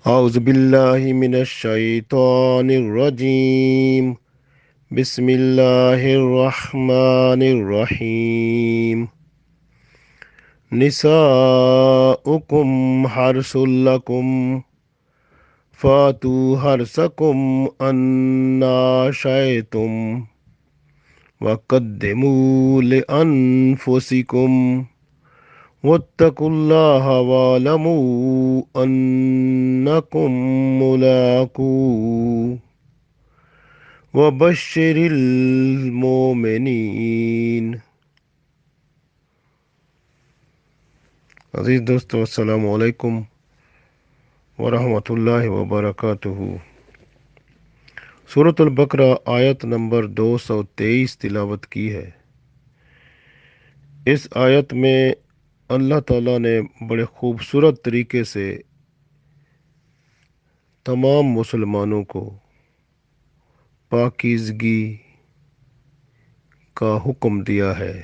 أعوذ بالله من الشيطان الرجيم. بسم الله الرحمن الرحيم. نساؤكم حرث لكم فاتوا حرثكم أنى شئتم وقدموا لأنفسكم واتقوا الله واعلموا أنكم ملاقوه وبشر المؤمنین۔ عزیز دوستو، السلام علیکم ورحمۃ اللہ وبرکاتہ۔ سورۃ البقرہ آیت نمبر 223 تلاوت کی ہے۔ اس آیت میں اللہ تعالیٰ نے بڑے خوبصورت طریقے سے تمام مسلمانوں کو پاکیزگی کا حکم دیا ہے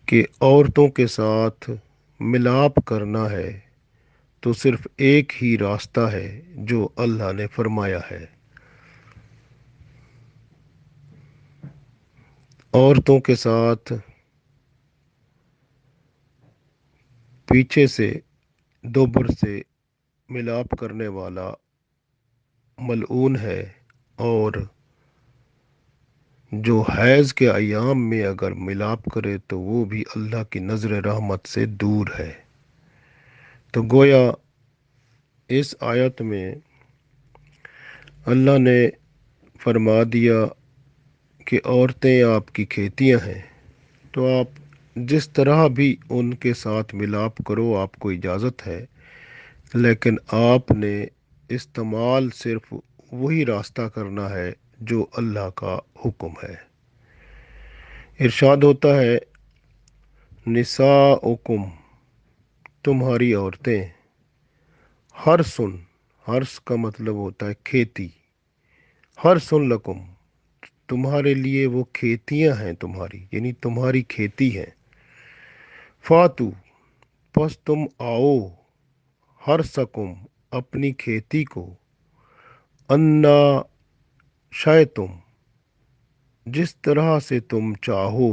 کہ عورتوں کے ساتھ ملاپ کرنا ہے تو صرف ایک ہی راستہ ہے جو اللہ نے فرمایا ہے۔ عورتوں کے ساتھ پیچھے سے دوبر سے ملاپ کرنے والا ملعون ہے، اور جو حیض کے ایام میں اگر ملاپ کرے تو وہ بھی اللہ کی نظر رحمت سے دور ہے۔ تو گویا اس آیت میں اللہ نے فرما دیا کہ عورتیں آپ کی کھیتیاں ہیں، تو آپ جس طرح بھی ان کے ساتھ ملاپ کرو، آپ کو اجازت ہے، لیکن آپ نے استعمال صرف وہی راستہ کرنا ہے جو اللہ کا حکم ہے۔ ارشاد ہوتا ہے نساؤکم، تمہاری عورتیں، ہرس کا مطلب ہوتا ہے کھیتی، ہرسن لکم، تمہارے لیے وہ کھیتیاں ہیں، تمہاری یعنی تمہاری کھیتی ہے۔ فاتو، پس تم آؤ، ہرسکم، اپنی کھیتی کو، انا شئتم، جس طرح سے تم چاہو،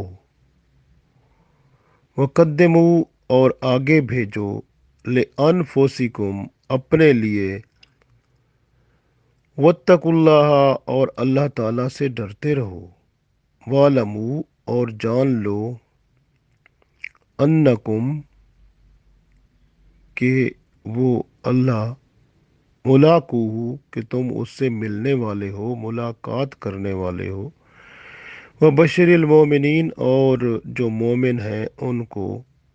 وقدموا، اور آگے بھیجو، لانفسکم، اپنے لیے، واتقوا اللہ، اور اللہ تعالیٰ سے ڈرتے رہو، وَاعْلَمُوا، اور جان لو، انکم، کہ وہ اللہ، ملاقوہ، کہ تم اس سے ملنے والے ہو، ملاقات کرنے والے ہو، وبشر المومنین، اور جو مومن ہیں ان کو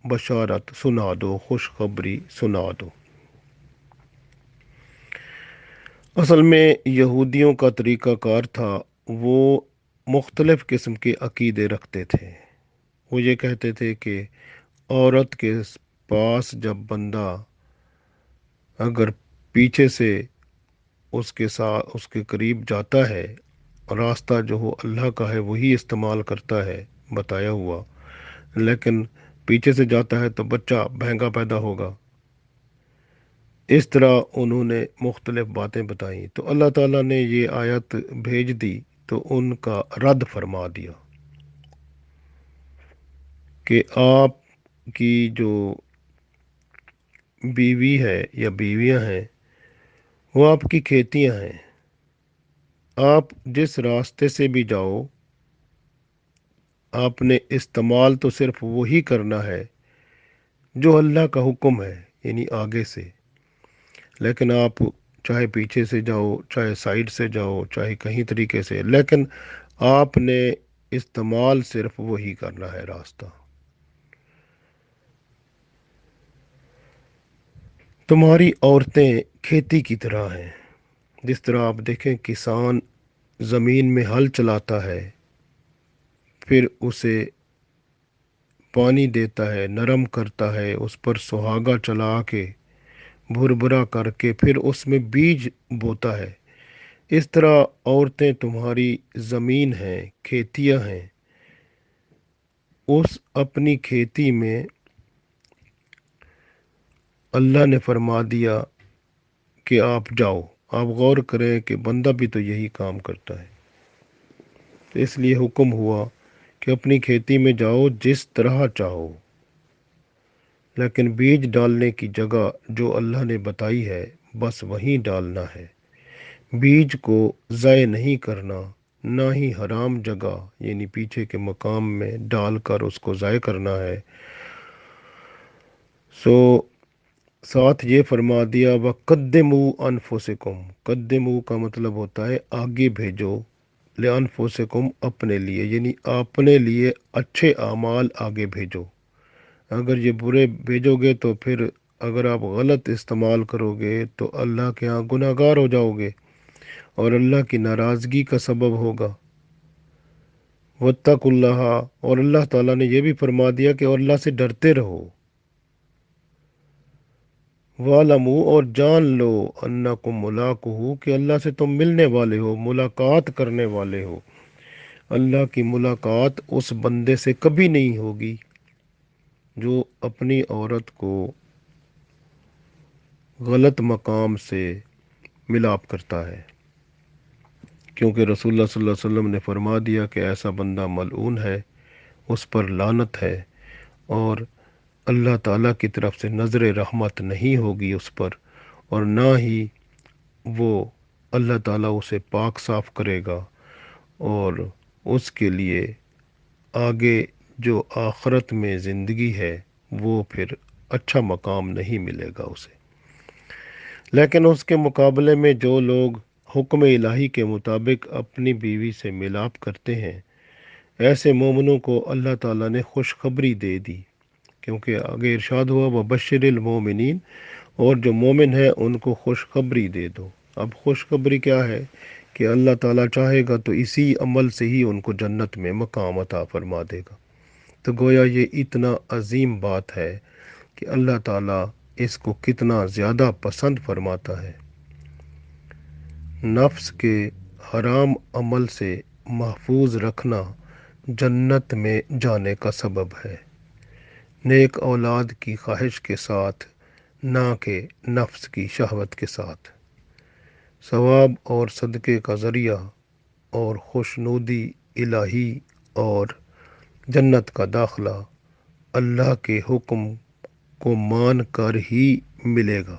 بشارت سنا دو، خوشخبری سنا دو۔ اصل میں یہودیوں کا طریقہ کار تھا، وہ مختلف قسم کے عقیدے رکھتے تھے۔ وہ یہ کہتے تھے کہ عورت کے پاس جب بندہ اگر پیچھے سے اس کے ساتھ اس کے قریب جاتا ہے، راستہ جو ہو اللہ کا ہے وہی استعمال کرتا ہے بتایا ہوا، لیکن پیچھے سے جاتا ہے تو بچہ بہنگا پیدا ہوگا۔ اس طرح انہوں نے مختلف باتیں بتائیں، تو اللہ تعالیٰ نے یہ آیت بھیج دی تو ان کا رد فرما دیا کہ آپ کی جو بیوی ہے یا بیویاں ہیں وہ آپ کی کھیتیاں ہیں، آپ جس راستے سے بھی جاؤ، آپ نے استعمال تو صرف وہی کرنا ہے جو اللہ کا حکم ہے، یعنی آگے سے، لیکن آپ چاہے پیچھے سے جاؤ، چاہے سائیڈ سے جاؤ، چاہے کہیں طریقے سے، لیکن آپ نے استعمال صرف وہی کرنا ہے راستہ۔ تمہاری عورتیں کھیتی کی طرح ہیں، جس طرح آپ دیکھیں کسان زمین میں ہل چلاتا ہے، پھر اسے پانی دیتا ہے، نرم کرتا ہے، اس پر سہاگا چلا کے بھربھرا کر کے پھر اس میں بیج بوتا ہے، اس طرح عورتیں تمہاری زمین ہیں، کھیتیاں ہیں، اس اپنی کھیتی میں اللہ نے فرما دیا کہ آپ جاؤ، آپ غور کریں کہ بندہ بھی تو یہی کام کرتا ہے۔ تو اس لیے حکم ہوا کہ اپنی کھیتی میں جاؤ جس طرح چاہو، لیکن بیج ڈالنے کی جگہ جو اللہ نے بتائی ہے بس وہیں ڈالنا ہے، بیج کو ضائع نہیں کرنا، نہ ہی حرام جگہ یعنی پیچھے کے مقام میں ڈال کر اس کو ضائع کرنا ہے۔ سو ساتھ یہ فرما دیا وَقَدِّمُوا أَنفُسَكُمْ، قدمو کا مطلب ہوتا ہے آگے بھیجو، لِأَنفُسِكُمْ اپنے لیے، یعنی اپنے لیے اچھے اعمال آگے بھیجو۔ اگر یہ برے بھیجو گے تو پھر اگر آپ غلط استعمال کرو گے تو اللہ کے ہاں گناہ گار ہو جاؤ گے اور اللہ کی ناراضگی کا سبب ہوگا۔ وَاتَّقُوا اللَّهَ، اور اللہ تعالیٰ نے یہ بھی فرما دیا کہ اور اللہ سے ڈرتے رہو۔ وَاعْلَمُوا، اور جان لو، أَنَّكُمْ مُلَاقُوهُ، کہ اللہ سے تم ملنے والے ہو، ملاقات کرنے والے ہو۔ اللہ کی ملاقات اس بندے سے کبھی نہیں ہوگی جو اپنی عورت کو غلط مقام سے ملاپ کرتا ہے، کیونکہ رسول اللہ صلی اللہ علیہ وسلم نے فرما دیا کہ ایسا بندہ ملعون ہے، اس پر لعنت ہے، اور اللہ تعالیٰ کی طرف سے نظر رحمت نہیں ہوگی اس پر، اور نہ ہی وہ اللہ تعالیٰ اسے پاک صاف کرے گا، اور اس کے لیے آگے جو آخرت میں زندگی ہے وہ پھر اچھا مقام نہیں ملے گا اسے۔ لیکن اس کے مقابلے میں جو لوگ حکم الہی کے مطابق اپنی بیوی سے ملاپ کرتے ہیں، ایسے مومنوں کو اللہ تعالیٰ نے خوشخبری دے دی، کیونکہ آگے ارشاد ہوا وبشر المومنین، اور جو مومن ہیں ان کو خوشخبری دے دو۔ اب خوشخبری کیا ہے کہ اللہ تعالیٰ چاہے گا تو اسی عمل سے ہی ان کو جنت میں مقام عطا فرما دے گا۔ تو گویا یہ اتنا عظیم بات ہے کہ اللہ تعالیٰ اس کو کتنا زیادہ پسند فرماتا ہے۔ نفس کے حرام عمل سے محفوظ رکھنا جنت میں جانے کا سبب ہے، نیک اولاد کی خواہش کے ساتھ، نہ کہ نفس کی شہوت کے ساتھ۔ ثواب اور صدقے کا ذریعہ اور خوشنودی الہی اور جنت کا داخلہ اللہ کے حکم کو مان کر ہی ملے گا۔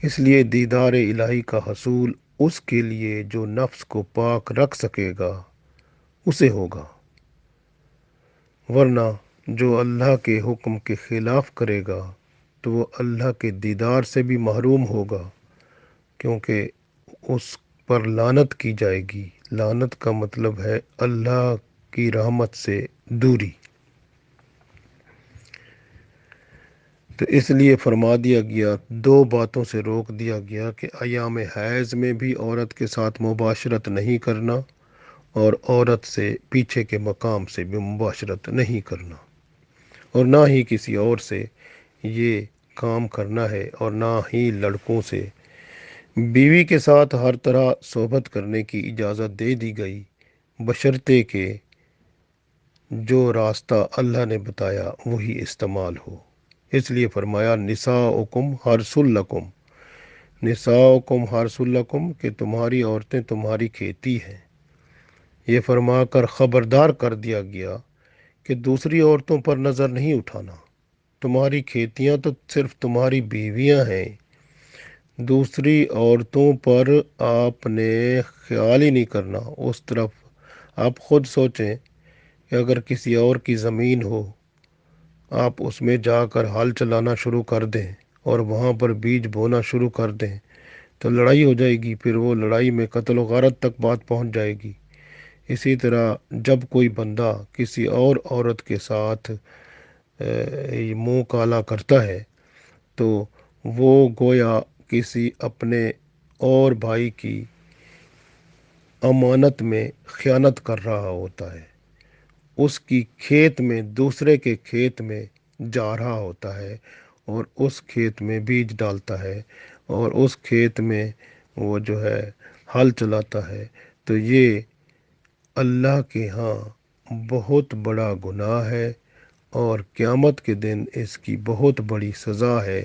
اس لیے دیدار الہی کا حصول اس کے لیے جو نفس کو پاک رکھ سکے گا اسے ہوگا، ورنہ جو اللہ کے حکم کے خلاف کرے گا تو وہ اللہ کے دیدار سے بھی محروم ہوگا، کیونکہ اس پر لعنت کی جائے گی۔ لعنت کا مطلب ہے اللہ کی رحمت سے دوری۔ تو اس لیے فرما دیا گیا، دو باتوں سے روک دیا گیا کہ ایام حیض میں بھی عورت کے ساتھ مباشرت نہیں کرنا، اور عورت سے پیچھے کے مقام سے بھی مباشرت نہیں کرنا، اور نہ ہی کسی اور سے یہ کام کرنا ہے، اور نہ ہی لڑکوں سے۔ بیوی کے ساتھ ہر طرح صحبت کرنے کی اجازت دے دی گئی، بشرطے کہ جو راستہ اللہ نے بتایا وہی استعمال ہو۔ اس لیے فرمایا نساؤکم حرث لکم، نساؤکم حرث لکم، کہ تمہاری عورتیں تمہاری کھیتی ہیں۔ یہ فرما کر خبردار کر دیا گیا کہ دوسری عورتوں پر نظر نہیں اٹھانا، تمہاری کھیتیاں تو صرف تمہاری بیویاں ہیں، دوسری عورتوں پر آپ نے خیال ہی نہیں کرنا اس طرف۔ آپ خود سوچیں کہ اگر کسی اور کی زمین ہو، آپ اس میں جا کر ہل چلانا شروع کر دیں اور وہاں پر بیج بونا شروع کر دیں تو لڑائی ہو جائے گی، پھر وہ لڑائی میں قتل و غارت تک بات پہنچ جائے گی۔ اسی طرح جب کوئی بندہ کسی اور عورت کے ساتھ منہ کالا کرتا ہے تو وہ گویا کسی اپنے اور بھائی کی امانت میں خیانت کر رہا ہوتا ہے، اس کی کھیت میں، دوسرے کے کھیت میں جا رہا ہوتا ہے اور اس کھیت میں بیج ڈالتا ہے اور اس کھیت میں وہ جو ہے ہل چلاتا ہے، تو یہ اللہ کے ہاں بہت بڑا گناہ ہے اور قیامت کے دن اس کی بہت بڑی سزا ہے۔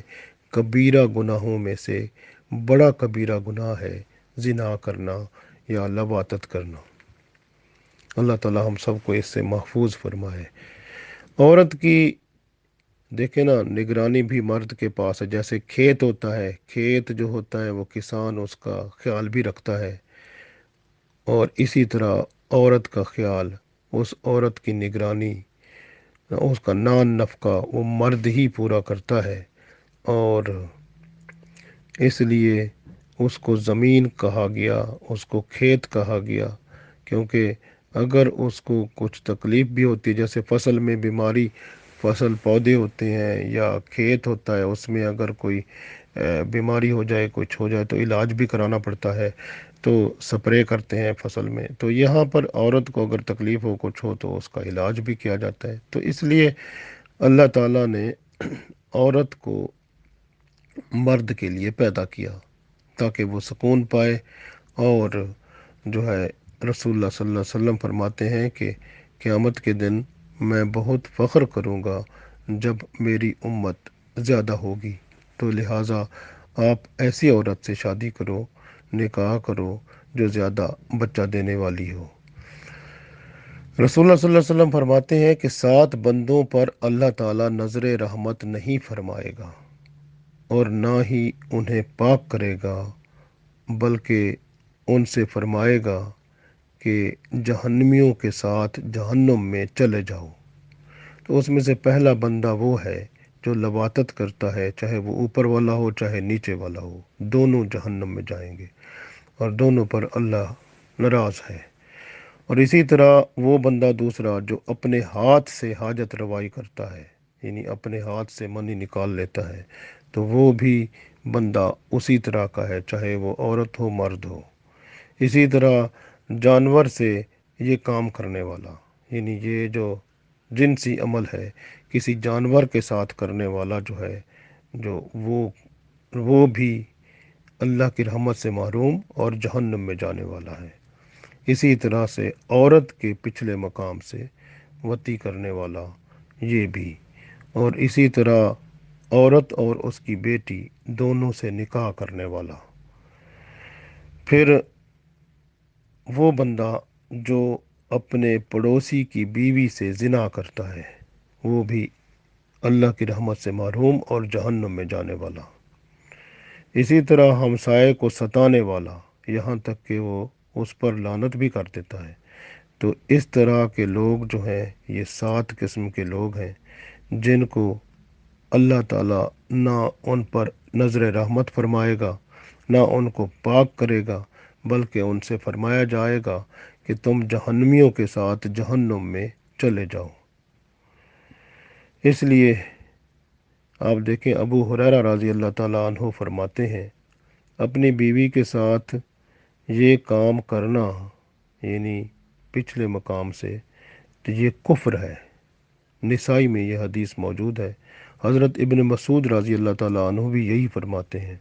کبیرہ گناہوں میں سے بڑا کبیرہ گناہ ہے زنا کرنا یا لواطت کرنا۔ اللہ تعالی ہم سب کو اس سے محفوظ فرمائے۔ عورت کی دیکھیں نا نگرانی بھی مرد کے پاس ہے۔ جیسے کھیت ہوتا ہے، کھیت جو ہوتا ہے وہ کسان اس کا خیال بھی رکھتا ہے، اور اسی طرح عورت کا خیال، اس عورت کی نگرانی، اس کا نان نفقہ وہ مرد ہی پورا کرتا ہے۔ اور اس لیے اس کو زمین کہا گیا، اس کو کھیت کہا گیا، کیونکہ اگر اس کو کچھ تکلیف بھی ہوتی ہے، جیسے فصل میں بیماری، فصل پودے ہوتے ہیں یا کھیت ہوتا ہے، اس میں اگر کوئی بیماری ہو جائے، کچھ ہو جائے تو علاج بھی کرانا پڑتا ہے، تو سپرے کرتے ہیں فصل میں۔ تو یہاں پر عورت کو اگر تکلیف ہو، کچھ ہو، تو اس کا علاج بھی کیا جاتا ہے۔ تو اس لیے اللہ تعالیٰ نے عورت کو مرد کے لیے پیدا کیا تاکہ وہ سکون پائے۔ اور جو ہے رسول اللہ صلی اللہ علیہ وسلم فرماتے ہیں کہ قیامت کے دن میں بہت فخر کروں گا جب میری امت زیادہ ہوگی، تو لہٰذا آپ ایسی عورت سے شادی کرو، نکاح کرو جو زیادہ بچہ دینے والی ہو۔ رسول اللہ صلی اللہ علیہ وسلم فرماتے ہیں کہ 7 بندوں پر اللہ تعالیٰ نظر رحمت نہیں فرمائے گا اور نہ ہی انہیں پاک کرے گا، بلکہ ان سے فرمائے گا کہ جہنمیوں کے ساتھ جہنم میں چلے جاؤ۔ تو اس میں سے پہلا بندہ وہ ہے جو لواطت کرتا ہے، چاہے وہ اوپر والا ہو چاہے نیچے والا ہو، دونوں جہنم میں جائیں گے اور دونوں پر اللہ ناراض ہے۔ اور اسی طرح وہ بندہ دوسرا جو اپنے ہاتھ سے حاجت روائی کرتا ہے، یعنی اپنے ہاتھ سے منی نکال لیتا ہے، تو وہ بھی بندہ اسی طرح کا ہے، چاہے وہ عورت ہو مرد ہو۔ اسی طرح جانور سے یہ کام کرنے والا، یعنی یہ جو جنسی عمل ہے کسی جانور کے ساتھ کرنے والا جو ہے، جو وہ بھی اللہ کی رحمت سے محروم اور جہنم میں جانے والا ہے۔ اسی طرح سے عورت کے پچھلے مقام سے وطی کرنے والا یہ بھی، اور اسی طرح عورت اور اس کی بیٹی دونوں سے نکاح کرنے والا۔ پھر وہ بندہ جو اپنے پڑوسی کی بیوی سے زنا کرتا ہے، وہ بھی اللہ کی رحمت سے محروم اور جہنم میں جانے والا۔ اسی طرح ہمسائے کو ستانے والا، یہاں تک کہ وہ اس پر لعنت بھی کر دیتا ہے۔ تو اس طرح کے لوگ جو ہیں، یہ 7 قسم کے لوگ ہیں جن کو اللہ تعالیٰ نہ ان پر نظر رحمت فرمائے گا، نہ ان کو پاک کرے گا، بلکہ ان سے فرمایا جائے گا کہ تم جہنمیوں کے ساتھ جہنم میں چلے جاؤ۔ اس لیے آپ دیکھیں ابو ہریرہ رضی اللہ تعالیٰ عنہ فرماتے ہیں، اپنی بیوی کے ساتھ یہ کام کرنا، یعنی پچھلے مقام سے، تو یہ کفر ہے۔ نسائی میں یہ حدیث موجود ہے۔ حضرت ابن مسعود رضی اللہ تعالیٰ عنہ بھی یہی فرماتے ہیں،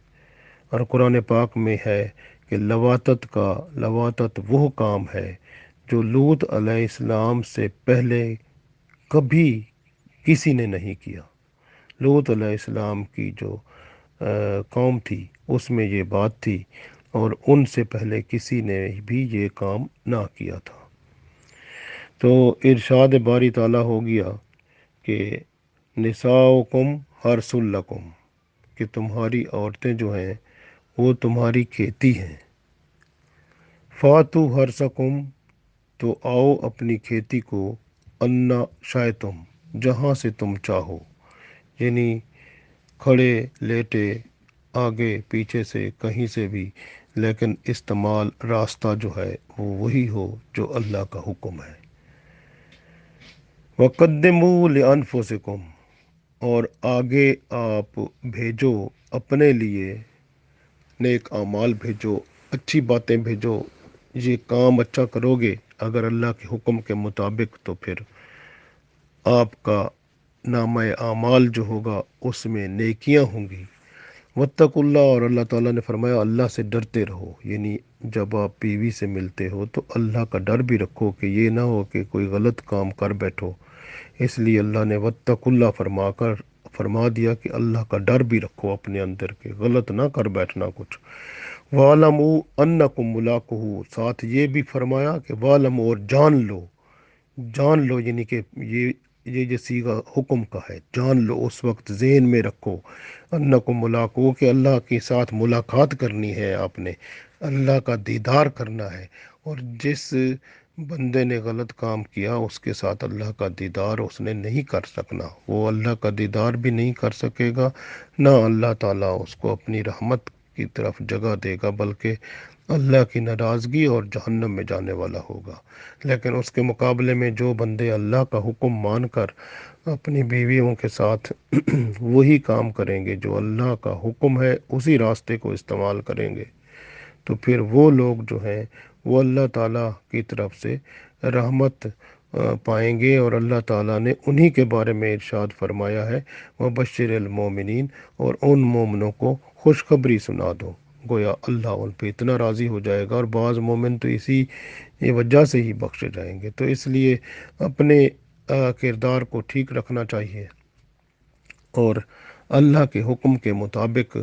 اور قرآن پاک میں ہے کہ لواطت وہ کام ہے جو لوط علیہ السلام سے پہلے کبھی کسی نے نہیں کیا۔ لوط علیہ السلام کی جو قوم تھی اس میں یہ بات تھی، اور ان سے پہلے کسی نے بھی یہ کام نہ کیا تھا۔ تو ارشاد باری تعالیٰ ہو گیا کہ نساؤکم حرث لکم، کہ تمہاری عورتیں جو ہیں وہ تمہاری کھیتی ہیں۔ فاتو حرثکم، تو آؤ اپنی کھیتی کو، انا شئتم، جہاں سے تم چاہو، یعنی کھڑے لیٹے آگے پیچھے سے کہیں سے بھی، لیکن استعمال راستہ جو ہے وہ وہی ہو جو اللہ کا حکم ہے۔ وقدموا لانفسکم، اور آگے آپ بھیجو اپنے لیے نیک اعمال بھیجو، اچھی باتیں بھیجو۔ یہ کام اچھا کرو گے اگر اللہ کے حکم کے مطابق، تو پھر آپ کا نامہ اعمال جو ہوگا اس میں نیکیاں ہوں گی۔ واتقوا اللہ، اور اللہ تعالیٰ نے فرمایا اللہ سے ڈرتے رہو، یعنی جب آپ بیوی سے ملتے ہو تو اللہ کا ڈر بھی رکھو کہ یہ نہ ہو کہ کوئی غلط کام کر بیٹھو۔ اس لیے اللہ نے واتقوا اللہ فرما دیا کہ اللہ کا ڈر بھی رکھو اپنے اندر کے، غلط نہ کر بیٹھنا کچھ۔ وَاعْلَمُوا أَنَّكُمْ مُلَاقُوهُ، ساتھ یہ بھی فرمایا کہ وَاعْلَمُوا، اور جان لو، یعنی کہ یہ صیغہ حکم کا ہے، جان لو، اس وقت ذہن میں رکھو، انکم ملاقو، کہ اللہ کے ساتھ ملاقات کرنی ہے آپ نے، اللہ کا دیدار کرنا ہے۔ اور جس بندے نے غلط کام کیا اس کے ساتھ اللہ کا دیدار اس نے نہیں کر سکنا، وہ اللہ کا دیدار بھی نہیں کر سکے گا، نہ اللہ تعالیٰ اس کو اپنی رحمت کی طرف جگہ دے گا، بلکہ اللہ کی ناراضگی اور جہنم میں جانے والا ہوگا۔ لیکن اس کے مقابلے میں جو بندے اللہ کا حکم مان کر اپنی بیویوں کے ساتھ وہی کام کریں گے جو اللہ کا حکم ہے، اسی راستے کو استعمال کریں گے، تو پھر وہ لوگ جو ہیں وہ اللہ تعالیٰ کی طرف سے رحمت پائیں گے۔ اور اللہ تعالیٰ نے انہی کے بارے میں ارشاد فرمایا ہے، وَبَشِّرِ الْمُؤْمِنِينَ، اور ان مومنوں کو خوشخبری سنا دو، گویا اللہ ان پہ اتنا راضی ہو جائے گا، اور بعض مومن تو اسی وجہ سے ہی بخشے جائیں گے۔ تو اس لیے اپنے کردار کو ٹھیک رکھنا چاہیے، اور اللہ کے حکم کے مطابق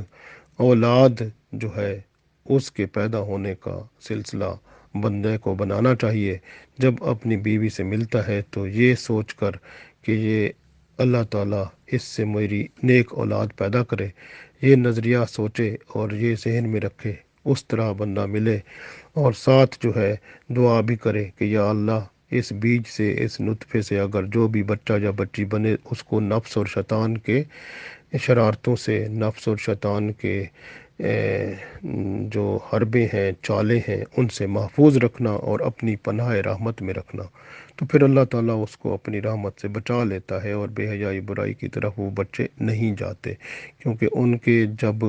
اولاد جو ہے اس کے پیدا ہونے کا سلسلہ بندے کو بنانا چاہیے۔ جب اپنی بیوی سے ملتا ہے تو یہ سوچ کر کہ یہ اللہ تعالیٰ اس سے میری نیک اولاد پیدا کرے، یہ نظریہ سوچے اور یہ ذہن میں رکھے، اس طرح بندہ ملے، اور ساتھ جو ہے دعا بھی کرے کہ یا اللہ، اس بیج سے، اس نطفے سے اگر جو بھی بچہ یا بچی بنے، اس کو نفس اور شیطان کے شرارتوں سے، نفس اور شیطان کے جو حربے ہیں، چالیں ہیں، ان سے محفوظ رکھنا اور اپنی پناہ رحمت میں رکھنا، تو پھر اللہ تعالیٰ اس کو اپنی رحمت سے بچا لیتا ہے، اور بے حیائی برائی کی طرف وہ بچے نہیں جاتے، کیونکہ ان کے جب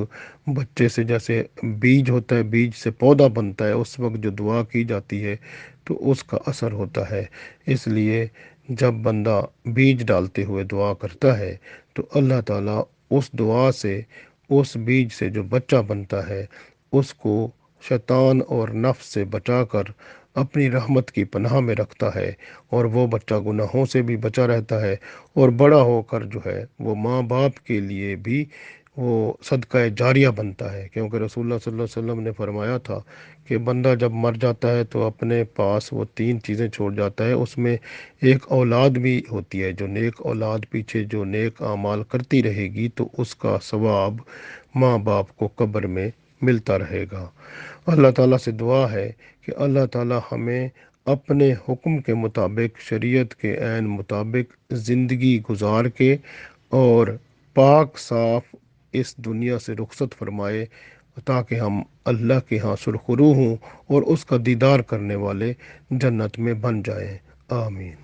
بچے سے جیسے بیج ہوتا ہے، بیج سے پودا بنتا ہے، اس وقت جو دعا کی جاتی ہے تو اس کا اثر ہوتا ہے۔ اس لیے جب بندہ بیج ڈالتے ہوئے دعا کرتا ہے تو اللہ تعالیٰ اس دعا سے، اس بیج سے جو بچہ بنتا ہے، اس کو شیطان اور نفس سے بچا کر اپنی رحمت کی پناہ میں رکھتا ہے، اور وہ بچہ گناہوں سے بھی بچا رہتا ہے، اور بڑا ہو کر جو ہے وہ ماں باپ کے لیے بھی وہ صدقہ جاریہ بنتا ہے، کیونکہ رسول اللہ صلی اللہ علیہ وسلم نے فرمایا تھا کہ بندہ جب مر جاتا ہے تو اپنے پاس وہ 3 چیزیں چھوڑ جاتا ہے، اس میں ایک اولاد بھی ہوتی ہے، جو نیک اولاد پیچھے جو نیک اعمال کرتی رہے گی تو اس کا ثواب ماں باپ کو قبر میں ملتا رہے گا۔ اللہ تعالیٰ سے دعا ہے کہ اللہ تعالیٰ ہمیں اپنے حکم کے مطابق، شریعت کے عین مطابق زندگی گزار کے اور پاک صاف اس دنیا سے رخصت فرمائے، تاکہ ہم اللہ کے ہاں سرخرو ہوں اور اس کا دیدار کرنے والے جنت میں بن جائیں۔ آمین۔